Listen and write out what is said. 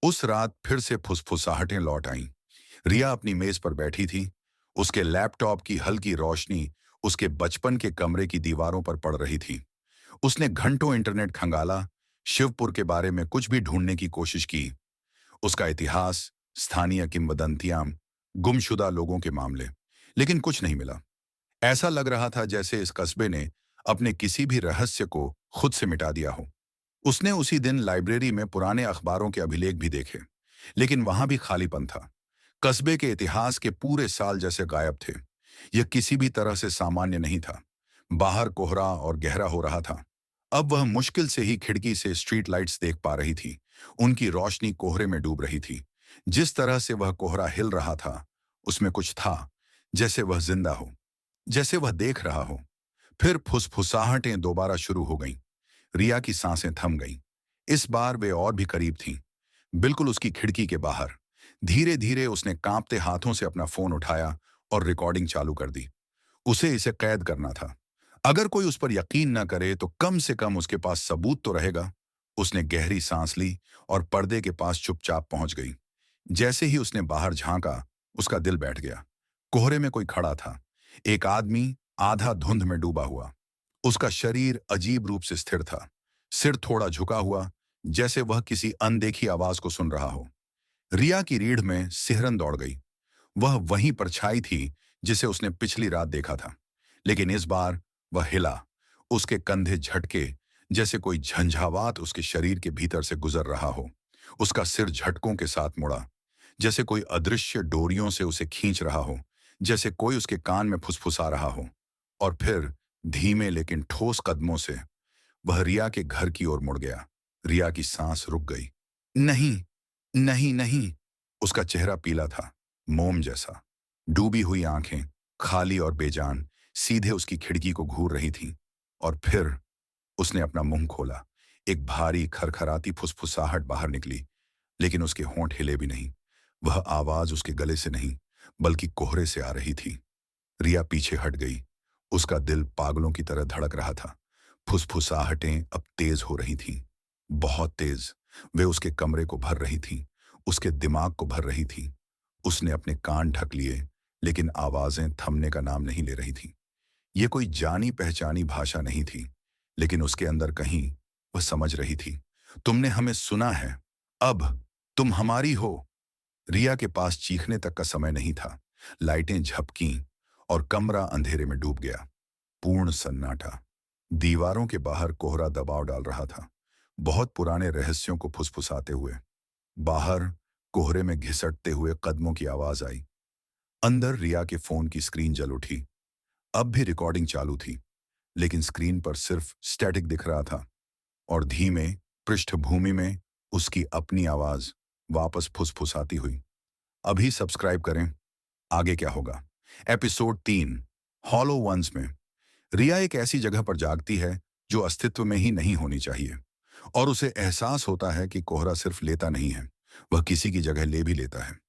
उस रात फिर से फुसफुसाहटें लौट आईं। रिया अपनी मेज पर बैठी थी। उसके लैपटॉप की हल्की रोशनी उसके बचपन के कमरे की दीवारों पर पड़ रही थी। उसने घंटों इंटरनेट खंगाला, शिवपुर के बारे में कुछ भी ढूंढने की कोशिश की। उसका इतिहास, स्थानीय किंवदंतियां, गुमशुदा लोगों के मामले, लेकिन कुछ नहीं मिला। ऐसा लग रहा था जैसे इस कस्बे ने अपने किसी भी रहस्य को खुद से मिटा दिया हो। उसने उसी दिन लाइब्रेरी में पुराने अखबारों के अभिलेख भी देखे, लेकिन वहां भी खालीपन था। कस्बे के इतिहास के पूरे साल जैसे गायब थे। यह किसी भी तरह से सामान्य नहीं था। बाहर कोहरा और गहरा हो रहा था। अब वह मुश्किल से ही खिड़की से स्ट्रीट लाइट्स देख पा रही थी। उनकी रोशनी कोहरे में डूब रही थी। जिस तरह से वह कोहरा हिल रहा था, उसमें कुछ था, जैसे वह जिंदा हो, जैसे वह देख रहा हो। फिर फुसफुसाहटें दोबारा शुरू हो गईं। रिया की सांसें थम गईं। इस बार वे और भी करीब थीं, बिल्कुल उसकी खिड़की के बाहर। धीरे धीरे उसने कांपते हाथों से अपना फोन उठाया और रिकॉर्डिंग चालू कर दी। उसे इसे कैद करना था। अगर कोई उस पर यकीन न करे तो कम से कम उसके पास सबूत तो रहेगा। उसने गहरी सांस ली और पर्दे के पास चुपचाप पहुंच गई। जैसे ही उसने बाहर झांका, उसका दिल बैठ गया। कोहरे में कोई खड़ा था, एक आदमी, आधा धुंध में डूबा हुआ। उसका शरीर अजीब रूप से स्थिर था, सिर थोड़ा झुका हुआ, जैसे वह किसी अनदेखी आवाज को सुन रहा हो। रिया की रीढ़ में सिहरन दौड़ गई। वह वही परछाई थी जिसे उसने पिछली रात देखा था, लेकिन इस बार वह हिला। उसके कंधे झटके, जैसे कोई झंझावात उसके शरीर के भीतर से गुजर रहा हो। उसका सिर झटकों के साथ मुड़ा, जैसे कोई अदृश्य डोरियों से उसे खींच रहा हो, जैसे कोई उसके कान में फुसफुसा रहा हो। और फिर धीमे लेकिन ठोस कदमों से वह रिया के घर की ओर मुड़ गया। रिया की सांस रुक गई। नहीं, नहीं, नहीं। उसका चेहरा पीला था, मोम जैसा। डूबी हुई आंखें, खाली और बेजान, सीधे उसकी खिड़की को घूर रही थीं। और फिर उसने अपना मुंह खोला। एक भारी खरखराती फुसफुसाहट बाहर निकली, लेकिन उसके होंठ हिले भी नहीं। वह आवाज उसके गले से नहीं, बल्कि कोहरे से आ रही थी। रिया पीछे हट गई। उसका दिल पागलों की तरह धड़क रहा था। फुसफुसाहटें अब तेज हो रही थीं, बहुत तेज। वे उसके कमरे को भर रही थीं, उसके दिमाग को भर रही थीं। उसने अपने कान ढक लिए, लेकिन आवाजें थमने का नाम नहीं ले रही थीं। ये कोई जानी पहचानी भाषा नहीं थी, लेकिन उसके अंदर कहीं वह समझ रही थी। तुमने हमें सुना है, अब तुम हमारी हो। रिया के पास चीखने तक का समय नहीं था। लाइटें झपकीं और कमरा अंधेरे में डूब गया। पूर्ण सन्नाटा। दीवारों के बाहर कोहरा दबाव डाल रहा था, बहुत पुराने रहस्यों को फुसफुसाते हुए। बाहर कोहरे में घिसटते हुए कदमों की आवाज आई। अंदर रिया के फोन की स्क्रीन जल उठी। अब भी रिकॉर्डिंग चालू थी, लेकिन स्क्रीन पर सिर्फ स्टैटिक दिख रहा था। और धीमे पृष्ठभूमि में उसकी अपनी आवाज वापस फुसफुसाती हुई। अभी सब्सक्राइब करें, आगे क्या होगा। एपिसोड 3, हॉलो वंस में रिया एक ऐसी जगह पर जागती है जो अस्तित्व में ही नहीं होनी चाहिए। और उसे एहसास होता है कि कोहरा सिर्फ लेता नहीं है, वह किसी की जगह ले भी लेता है।